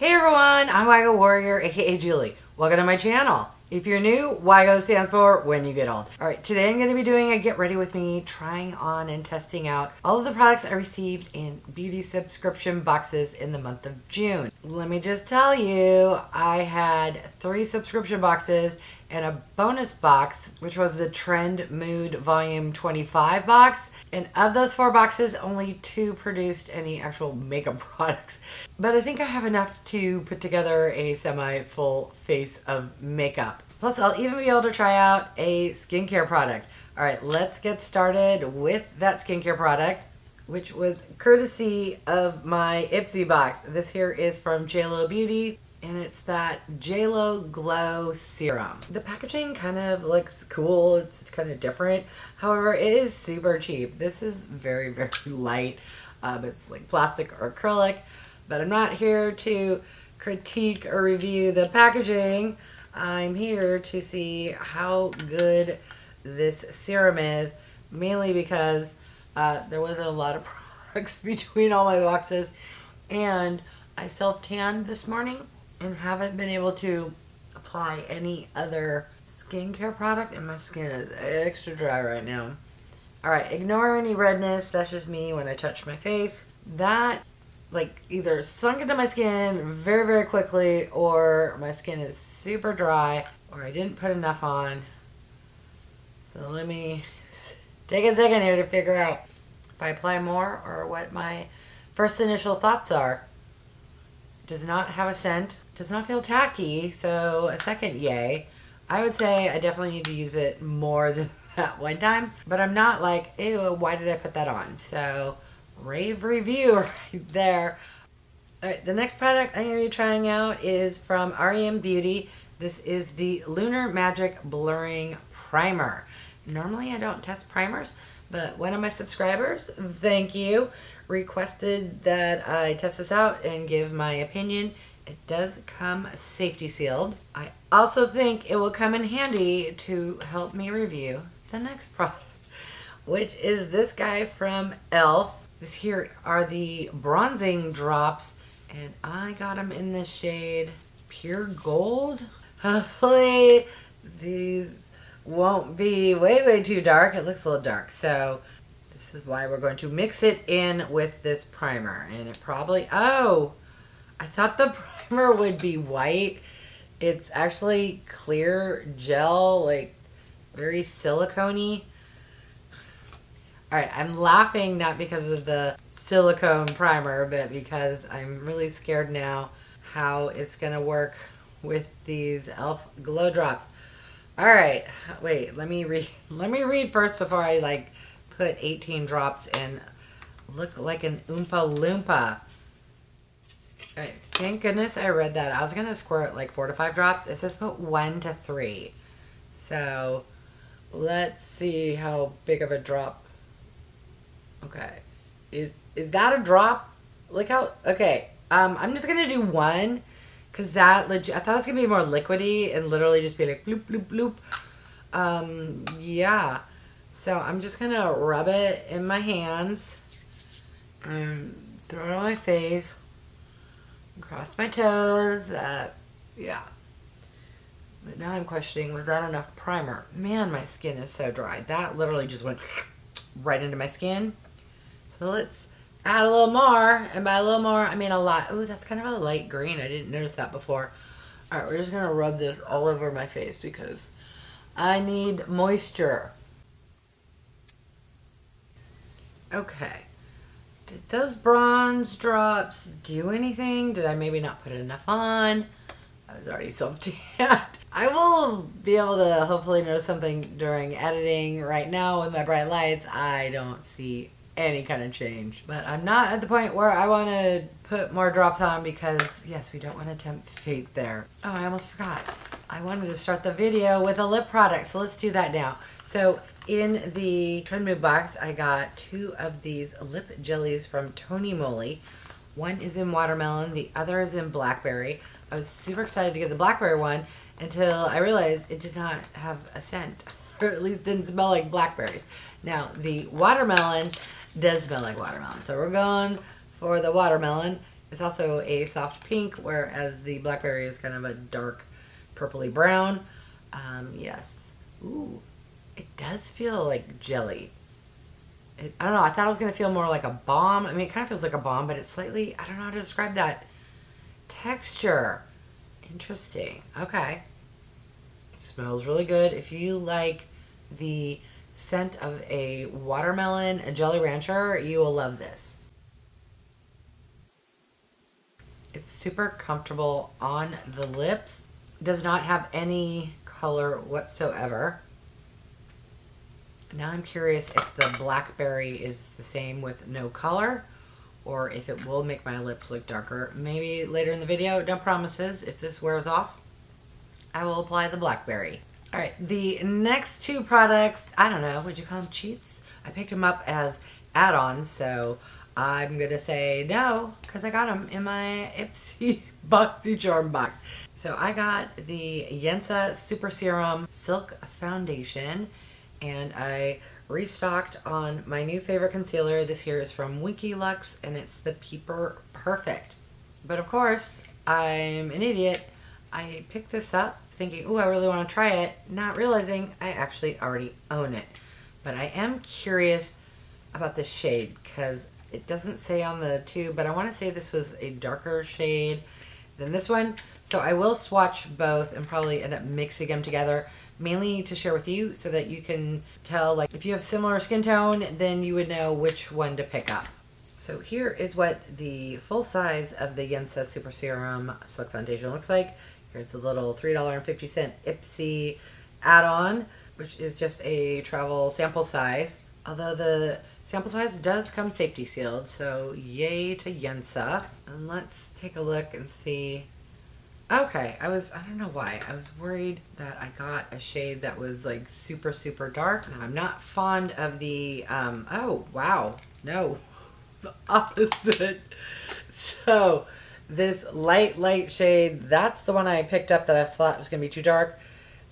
Hey everyone, I'm YEGO Warrior, aka Julie. Welcome to my channel. If you're new, YEGO stands for When You Get Old. Alright, today I'm going to be doing a get ready with me, trying on and testing out all of the products I received in beauty subscription boxes in the month of June. Let me just tell you, I had 3 subscription boxes and a bonus box, which was the TRENDMOOD Volume 25 box. And of those 4 boxes, only 2 produced any actual makeup products. But I think I have enough to put together a semi-full face of makeup. Plus, I'll even be able to try out a skincare product. All right, let's get started with that skincare product, which was courtesy of my Ipsy box. This here is from JLo Beauty, and it's that JLo Glow Serum. The packaging kind of looks cool. It's kind of different. However, it is super cheap. This is very, very light. It's like plastic or acrylic, but I'm not here to critique or review the packaging. I'm here to see how good this serum is, mainly because there wasn't a lot of products between all my boxes, and I self-tanned this morning and haven't been able to apply any other skincare product, and my skin is extra dry right now. Alright, ignore any redness, that's just me when I touch my face. That like either sunk into my skin very, very quickly, or my skin is super dry, or I didn't put enough on. So let me take a second here to figure out if I apply more or what my first initial thoughts are. Does not have a scent, does not feel tacky, so a second yay. I would say I definitely need to use it more than that one time, but I'm not like, ew, why did I put that on? So rave review right there. Alright, the next product I'm going to be trying out is from R.E.M. Beauty. This is the Lunar Magic Blurring Primer. Normally I don't test primers, but one of my subscribers, thank you, requested that I test this out and give my opinion. It does come safety sealed. I also think it will come in handy to help me review the next product, which is this guy from e.l.f. This here are the bronzing drops, and I got them in the shade Pure Gold. Hopefully these won't be way, way too dark. It looks a little dark, so this is why we're going to mix it in with this primer. And it probably, oh, I thought the primer would be white. It's actually clear gel, like very silicone-y. Alright, I'm laughing not because of the silicone primer, but because I'm really scared now how it's going to work with these e.l.f. glow drops. Alright, wait, let me read first before I like put 18 drops and look like an Oompa Loompa. Alright, thank goodness I read that. I was going to squirt like 4 to 5 drops. It says put 1 to 3. So let's see how big of a drop. Okay, is that a drop? Look how, okay, I'm just gonna do 1, because that legit, I thought it was gonna be more liquidy and literally just be like bloop bloop bloop. Yeah, so I'm just gonna rub it in my hands and throw it on my face, cross my toes. Yeah, but now I'm questioning, was that enough primer? Man, my skin is so dry. That literally just went right into my skin. So let's add a little more, and by a little more, I mean a lot. Ooh, that's kind of a light green. I didn't notice that before. Alright, we're just going to rub this all over my face because I need moisture. Okay. Did those bronze drops do anything? Did I maybe not put enough on? I was already self-tanned. I will be able to hopefully notice something during editing. Right now with my bright lights, I don't see any kind of change. But I'm not at the point where I want to put more drops on because, yes, we don't want to tempt fate there. Oh, I almost forgot. I wanted to start the video with a lip product, so let's do that now. So in the TRENDMOOD box, I got 2 of these lip jellies from TONYMOLY. One is in watermelon, the other is in blackberry. I was super excited to get the blackberry one until I realized it did not have a scent, or at least didn't smell like blackberries. Now, the watermelon does smell like watermelon, so we're going for the watermelon. It's also a soft pink, whereas the Blackberry is kind of a dark purpley brown. Yes. Ooh, it does feel like jelly. I don't know, I thought it was going to feel more like a balm. I mean, it kind of feels like a balm, but it's slightly, I don't know how to describe that texture. Interesting. Okay. It smells really good. If you like the scent of a watermelon, a Jolly Rancher, you will love this. It's super comfortable on the lips. Does not have any color whatsoever. Now I'm curious if the Blackberry is the same with no color, or if it will make my lips look darker. Maybe later in the video, no promises. If this wears off, I will apply the Blackberry. All right, the next two products, I don't know, would you call them cheats? I picked them up as add-ons, so I'm gonna say no, because I got them in my Ipsy Boxycharm box. So I got the YENSA Super Serum Silk Foundation, and I restocked on my new favorite concealer. This here is from WINKY Luxe, and it's the Peeper Perfect. But of course, I'm an idiot. I picked this up thinking, oh, I really want to try it, not realizing I actually already own it. But I am curious about this shade, because it doesn't say on the tube, but I want to say this was a darker shade than this one. So I will swatch both and probably end up mixing them together, mainly to share with you so that you can tell, like, if you have similar skin tone, then you would know which one to pick up. So here is what the full size of the YENSA Super Serum Silk Foundation looks like. Here's the little $3.50 Ipsy add-on, which is just a travel sample size. Although the sample size does come safety sealed, so yay to YENSA. And let's take a look and see. Okay, I don't know why. I was worried that I got a shade that was like super, super dark. Now, I'm not fond of the, oh, wow. No, the opposite. So this light shade, that's the one I picked up that I thought was going to be too dark.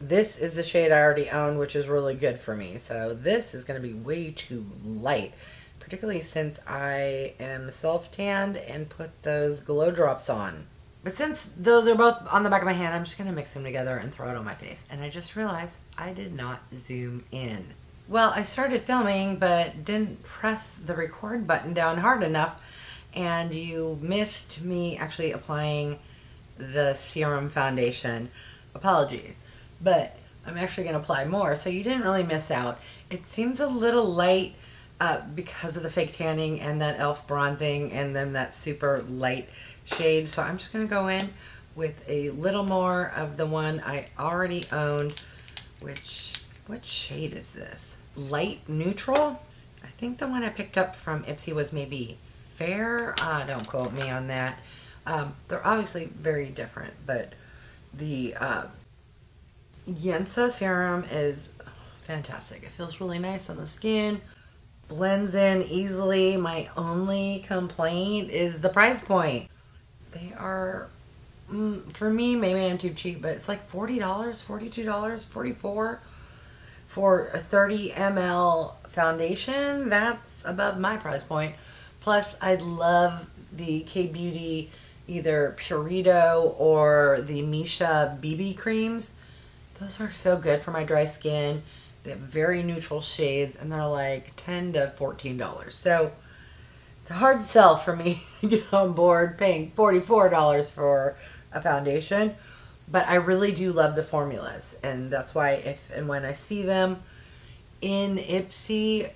This is the shade I already own, which is really good for me. So this is going to be way too light, particularly since I am self-tanned and put those glow drops on. But since those are both on the back of my hand, I'm just going to mix them together and throw it on my face. And I just realized I did not zoom in. Well, I started filming, but didn't press the record button down hard enough. And you missed me actually applying the serum foundation. Apologies. But I'm actually going to apply more, so you didn't really miss out. It seems a little light because of the fake tanning and that e.l.f. bronzing and then that super light shade. So I'm just going to go in with a little more of the one I already owned, which, what shade is this? Light neutral? I think the one I picked up from Ipsy was maybe fair. Don't quote me on that. They're obviously very different, but the YENSA serum is fantastic. It feels really nice on the skin, blends in easily. My only complaint is the price point. They are, for me, maybe I'm too cheap, but it's like $40, $42, $44 for a 30 ml foundation. That's above my price point. Plus, I love the K-Beauty, either Purito or the Misha BB creams. Those are so good for my dry skin. They have very neutral shades, and they're like $10 to $14. So it's a hard sell for me to get on board paying $44 for a foundation. But I really do love the formulas, and that's why if and when I see them in Ipsy,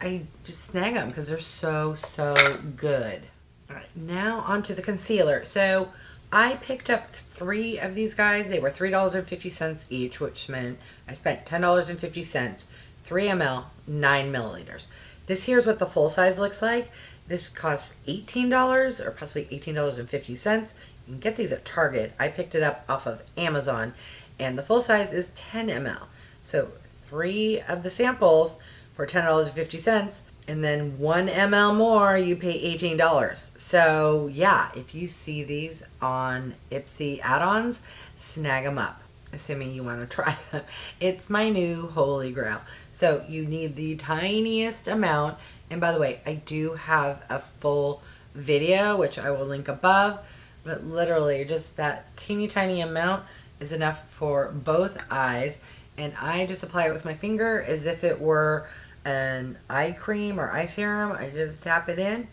I just snag them because they're so, so good. All right, now onto the concealer. So I picked up 3 of these guys. They were $3.50 each, which meant I spent $10.50, 3 ml, 9 milliliters. This here is what the full size looks like. This costs $18 or possibly $18.50. You can get these at Target. I picked it up off of Amazon, and the full size is 10 ml. So 3 of the samples for $10.50, and then 1 ml more, you pay $18. So yeah, if you see these on Ipsy add-ons, snag them up, assuming you want to try them. It's my new holy grail. So you need the tiniest amount. And by the way, I do have a full video, which I will link above, but literally just that teeny tiny amount is enough for both eyes. And I just apply it with my finger as if it were an eye cream or eye serum. I just tap it in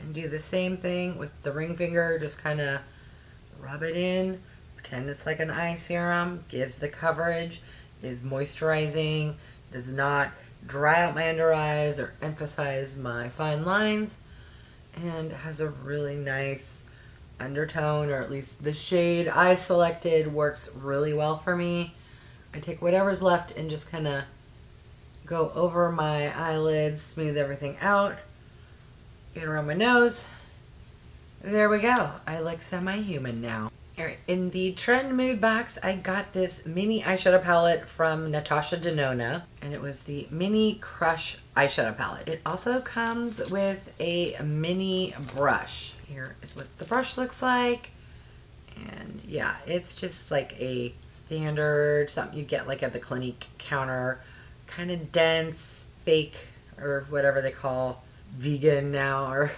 and do the same thing with the ring finger. Just kind of rub it in, pretend it's like an eye serum. Gives the coverage, is moisturizing, does not dry out my under eyes or emphasize my fine lines, and has a really nice undertone, or at least the shade I selected works really well for me. I take whatever's left and just kind of go over my eyelids, smooth everything out, get around my nose. There we go. I look semi-human now. Alright, in the Trendmood box, I got this mini eyeshadow palette from NATASHA DENONA, and it was the Mini Crush eyeshadow palette. It also comes with a mini brush. Here is what the brush looks like, and yeah, it's just like a standard, something you get like at the Clinique counter, kind of dense, fake, or whatever they call vegan now, or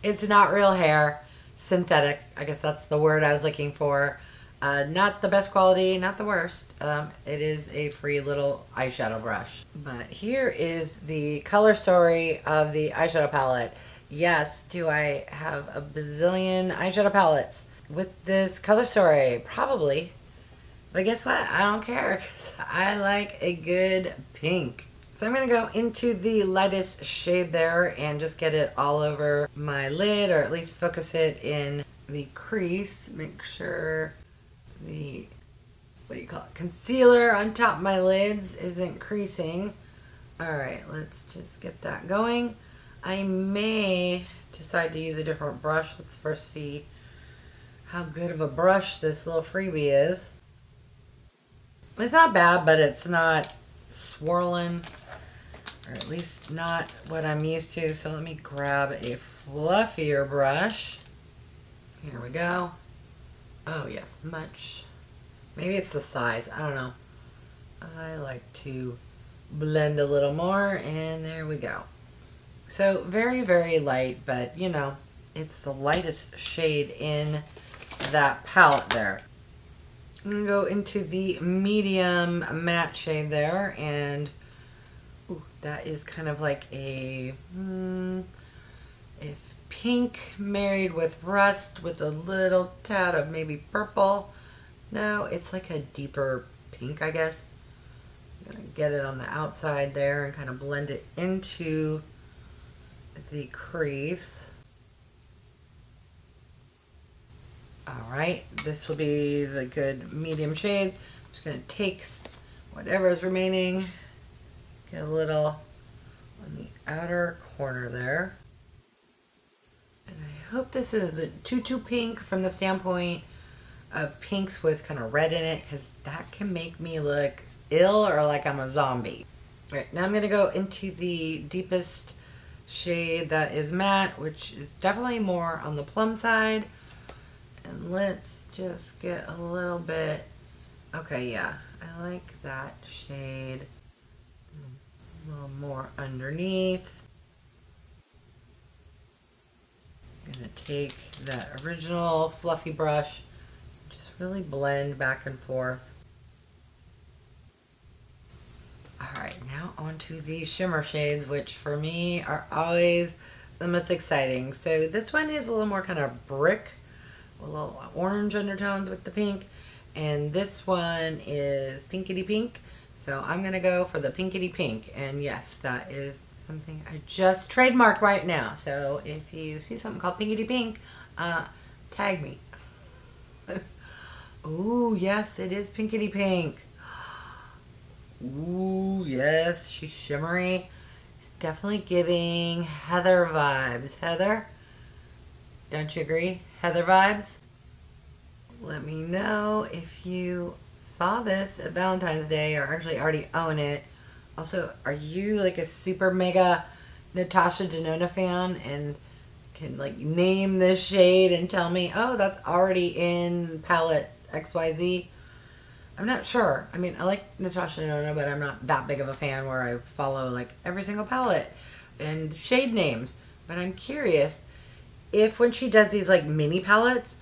it's not real hair. Synthetic, I guess that's the word I was looking for. Not the best quality, not the worst. It is a free little eyeshadow brush. But here is the color story of the eyeshadow palette. Yes, do I have a bazillion eyeshadow palettes with this color story? Probably. But guess what? I don't care, because I like a good pink. So I'm going to go into the lightest shade there and just get it all over my lid, or at least focus it in the crease. Make sure the, what do you call it, concealer on top of my lids isn't creasing. Alright, let's just get that going. I may decide to use a different brush. Let's first see how good of a brush this little freebie is. It's not bad, but it's not swirling, or at least not what I'm used to. So let me grab a fluffier brush. Here we go. Oh yes, much. Maybe it's the size, I don't know. I like to blend a little more, and there we go. So very, very light, but you know, it's the lightest shade in that palette there. I'm going to go into the medium matte shade there, and ooh, that is kind of like a, if pink married with rust with a little tad of maybe purple. No, it's like a deeper pink, I guess. I'm going to get it on the outside there and kind of blend it into the crease. Alright, this will be the good medium shade. I'm just going to take whatever is remaining, get a little on the outer corner there. And I hope this isn't too pink from the standpoint of pinks with kind of red in it, because that can make me look ill or like I'm a zombie. Alright, now I'm going to go into the deepest shade that is matte, which is definitely more on the plum side. And let's just get a little bit, okay, yeah, I like that shade. A little more underneath. I'm gonna take that original fluffy brush, just really blend back and forth. Alright, now onto the shimmer shades, which for me are always the most exciting. So this one is a little more kind of brick, a little orange undertones with the pink, and this one is pinkity pink, so I'm gonna go for the pinkity pink. And yes, that is something I just trademarked right now, so if you see something called pinkity pink, tag me. Ooh, yes, it is pinkity pink. Ooh, yes, she's shimmery. It's definitely giving Heather vibes. Heather, don't you agree? Heather vibes? Let me know if you saw this at Valentine's Day or actually already own it. Also, are you like a super mega NATASHA DENONA fan and can like name this shade and tell me, oh, that's already in palette XYZ? I'm not sure. I mean, I like NATASHA DENONA, but I'm not that big of a fan where I follow like every single palette and shade names. But I'm curious, if when she does these like mini palettes,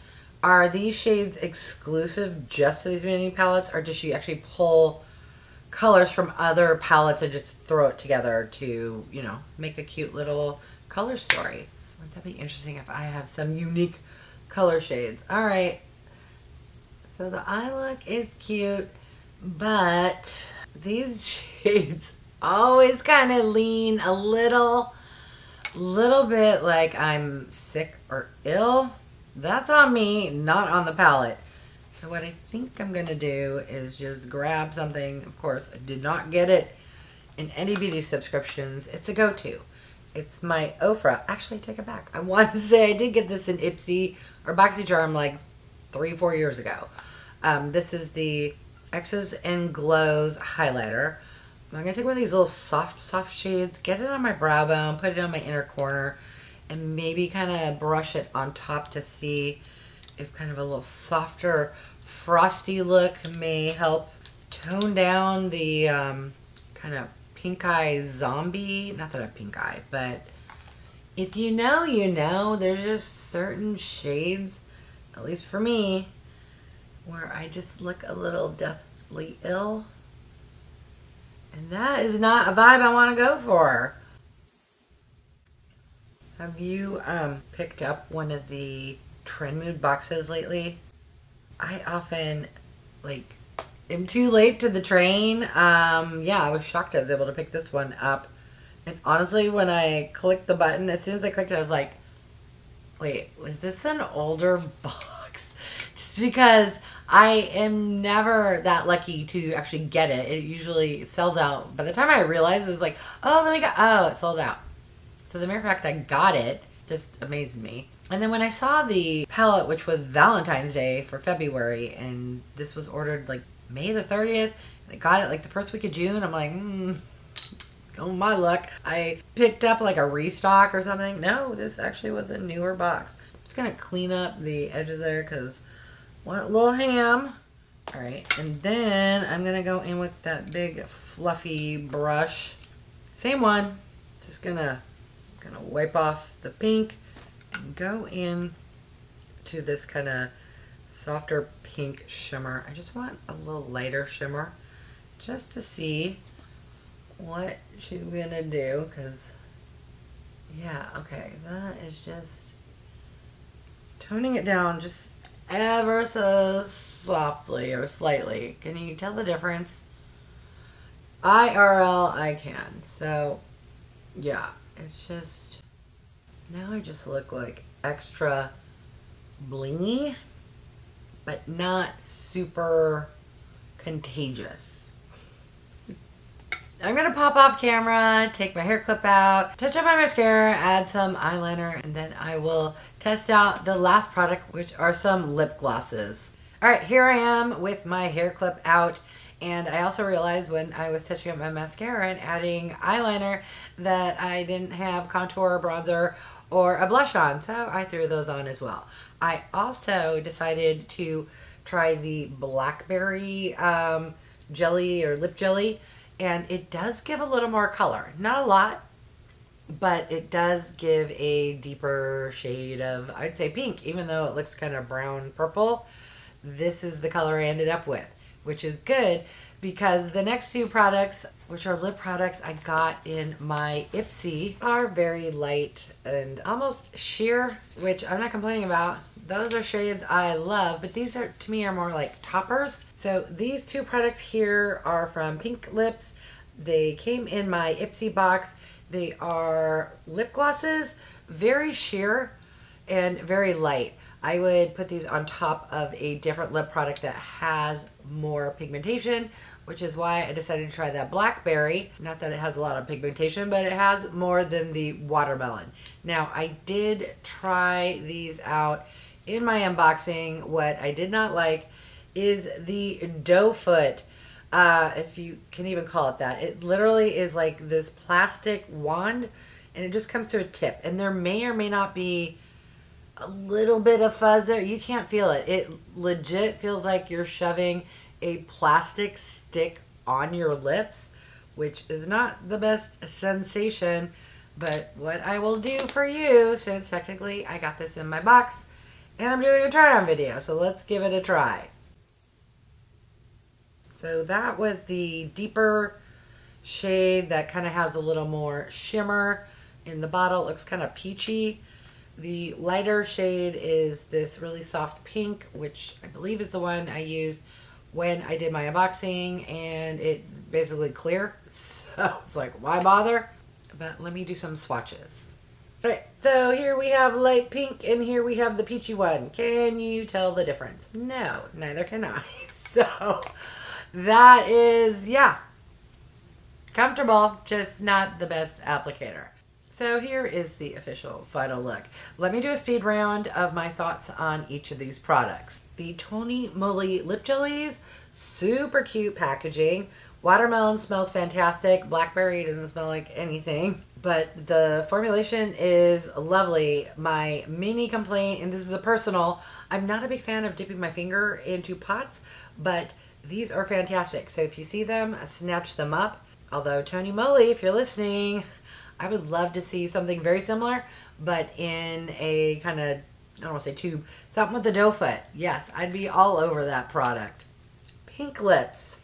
are these shades exclusive just to these mini palettes, or does she actually pull colors from other palettes and just throw it together to, you know, make a cute little color story? Wouldn't that be interesting if I have some unique color shades? All right. So the eye look is cute, but these shades always kind of lean a little bit like I'm sick or ill. That's on me, not on the palette. So what I think I'm going to do is just grab something. Of course, I did not get it in any beauty subscriptions. It's a go-to. It's my OFRA. Actually, take it back. I want to say I did get this in Ipsy or Boxycharm like 3-4 years ago. This is the X's and Glows highlighter. I'm going to take one of these little soft shades, get it on my brow bone, put it on my inner corner, and maybe kind of brush it on top to see if kind of a little softer, frosty look may help tone down the kind of pink eye zombie. Not that I have pink eye, but if you know, you know. There's just certain shades, at least for me, where I just look a little deathly ill. And that is not a vibe I want to go for. Have you picked up one of the Trendmood boxes lately? I often, like, am too late to the train. Yeah, I was shocked I was able to pick this one up. And honestly, when I clicked the button, as soon as I clicked it, I was like, wait, was this an older box? Just because I am never that lucky to actually get it. It usually sells out. By the time I realized, it was like, oh, let me go. Oh, it sold out. So the mere fact I got it just amazed me. And then when I saw the palette, which was Valentine's Day for February, and this was ordered like May the 30th, and I got it like the first week of June, I'm like, oh my luck. I picked up like a restock or something. No, this actually was a newer box. I'm just going to clean up the edges there because I want a little ham. All right, and then I'm going to go in with that big fluffy brush. Same one. Just gonna wipe off the pink and go in to this kind of softer pink shimmer. I just want a little lighter shimmer just to see what she's gonna do, because yeah, okay, that is just toning it down just ever so softly or slightly. Can you tell the difference? IRL I can. So yeah, it's just, now I just look like extra blingy, but not super contagious. I'm going to pop off camera, take my hair clip out, touch up my mascara, add some eyeliner, and then I will test out the last product, which are some lip glosses. Alright, here I am with my hair clip out. And I also realized when I was touching up my mascara and adding eyeliner that I didn't have contour, bronzer, or a blush on. So I threw those on as well. I also decided to try the Blackberry jelly or lip jelly. And it does give a little more color. Not a lot, but it does give a deeper shade of, I'd say, pink. Even though it looks kind of brown purple, this is the color I ended up with, which is good because the next two products, which are lip products I got in my Ipsy, are very light and almost sheer, which I'm not complaining about. Those are shades I love, but these are, to me, are more like toppers. So these two products here are from PINKLIPPS. They came in my Ipsy box. They are lip glosses, very sheer and very light. I would put these on top of a different lip product that has more pigmentation, which is why I decided to try that Blackberry. Not that it has a lot of pigmentation, but it has more than the watermelon. Now, I did try these out in my unboxing. What I did not like is the doe foot, if you can even call it that. It literally is like this plastic wand, and it just comes to a tip. And there may or may not be a little bit of fuzz there. You can't feel it. It legit feels like you're shoving a plastic stick on your lips, which is not the best sensation. But what I will do for you, since technically I got this in my box, and I'm doing a try-on video, so let's give it a try. So that was the deeper shade that kind of has a little more shimmer in the bottle. It looks kind of peachy. The lighter shade is this really soft pink, which I believe is the one I used when I did my unboxing, and it's basically clear. So it's like, why bother? But let me do some swatches. All right, so here we have light pink and here we have the peachy one. Can you tell the difference? No, neither can I. So that is, yeah, comfortable, just not the best applicator. So here is the official final look. Let me do a speed round of my thoughts on each of these products. The TONYMOLY lip jellies, super cute packaging. Watermelon smells fantastic. Blackberry doesn't smell like anything, but the formulation is lovely. My mini complaint, and this is a personal, I'm not a big fan of dipping my finger into pots, but these are fantastic. So if you see them, snatch them up. Although TONYMOLY, if you're listening, I would love to see something very similar, but in a kind of, I don't want to say tube, something with the doe foot. Yes, I'd be all over that product. PINKLIPPS.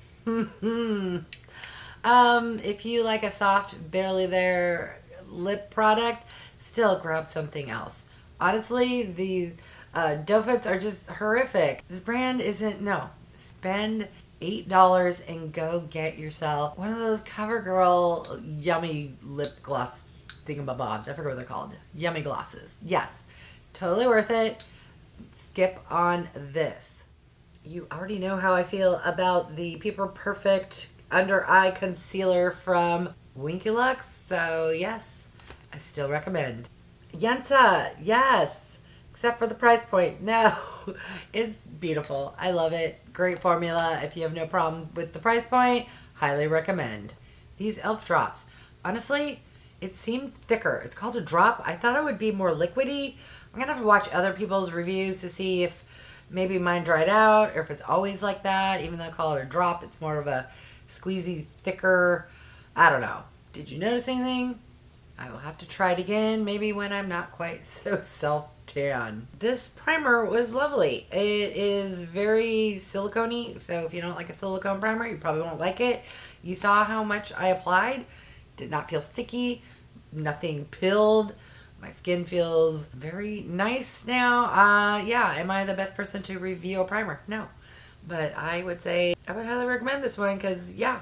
If you like a soft, barely there lip product, still grab something else. Honestly, these doe foots are just horrific. This brand isn't, no. Spend $8 and go get yourself one of those CoverGirl yummy lip gloss thingamabobs. I forget what they're called. Yummy glosses. Yes, totally worth it. Skip on this. You already know how I feel about the Peeper Perfect Under Eye Concealer from WINKY Lux. So yes, I still recommend. YENSA, yes. Except for the price point. No, it's beautiful. I love it. Great formula. If you have no problem with the price point, highly recommend. These e.l.f. drops. Honestly, it seemed thicker. It's called a drop. I thought it would be more liquidy. I'm going to have to watch other people's reviews to see if maybe mine dried out or if it's always like that. Even though I call it a drop, it's more of a squeezy, thicker, I don't know. Did you notice anything? I will have to try it again, maybe when I'm not quite so self-tan. This primer was lovely. It is very silicone-y, so if you don't like a silicone primer, you probably won't like it. You saw how much I applied. Did not feel sticky, nothing pilled. My skin feels very nice now. Yeah, am I the best person to review a primer? No. But I would say I would highly recommend this one because, yeah,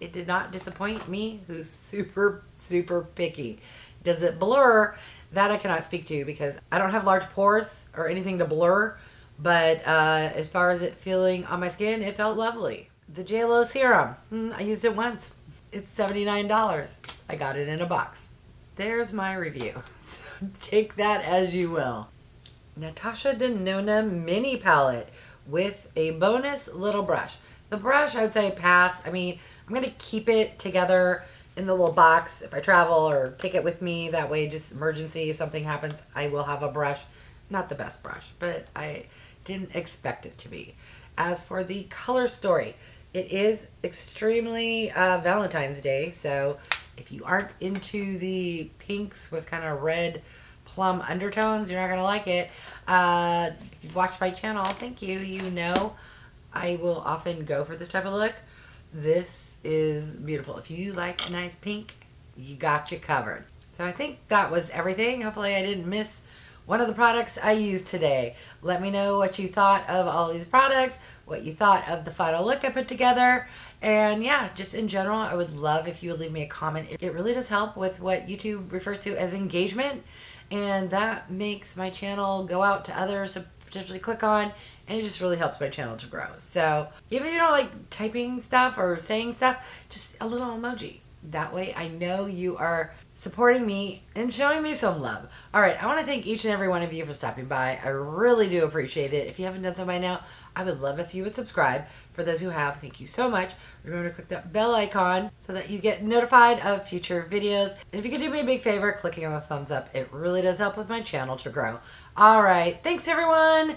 it did not disappoint me, who's super, super picky. Does it blur? That I cannot speak to because I don't have large pores or anything to blur. But as far as it feeling on my skin, it felt lovely. The JLo Serum. I used it once. It's $79. I got it in a box. There's my review. So take that as you will. NATASHA DENONA Mini Palette with a bonus little brush. The brush, I would say pass. I mean, I'm going to keep it together in the little box if I travel or take it with me. That way, just emergency, if something happens, I will have a brush. Not the best brush, but I didn't expect it to be. As for the color story, it is extremely Valentine's Day, so if you aren't into the pinks with kind of red plum undertones, you're not going to like it. If you've watched my channel, thank you. You know I will often go for this type of look. This is beautiful. If you like a nice pink, you got you covered. So I think that was everything. Hopefully I didn't miss one of the products I used today. Let me know what you thought of all these products, what you thought of the final look I put together. And yeah, just in general, I would love if you would leave me a comment. It really does help with what YouTube refers to as engagement. And that makes my channel go out to others to potentially click on. And it just really helps my channel to grow. So even if you don't like typing stuff or saying stuff, just a little emoji. That way I know you are supporting me and showing me some love. All right, I want to thank each and every one of you for stopping by. I really do appreciate it. If you haven't done so by now, I would love if you would subscribe. For those who have, thank you so much. Remember to click that bell icon so that you get notified of future videos. And if you could do me a big favor, clicking on the thumbs up, it really does help with my channel to grow. All right, thanks everyone.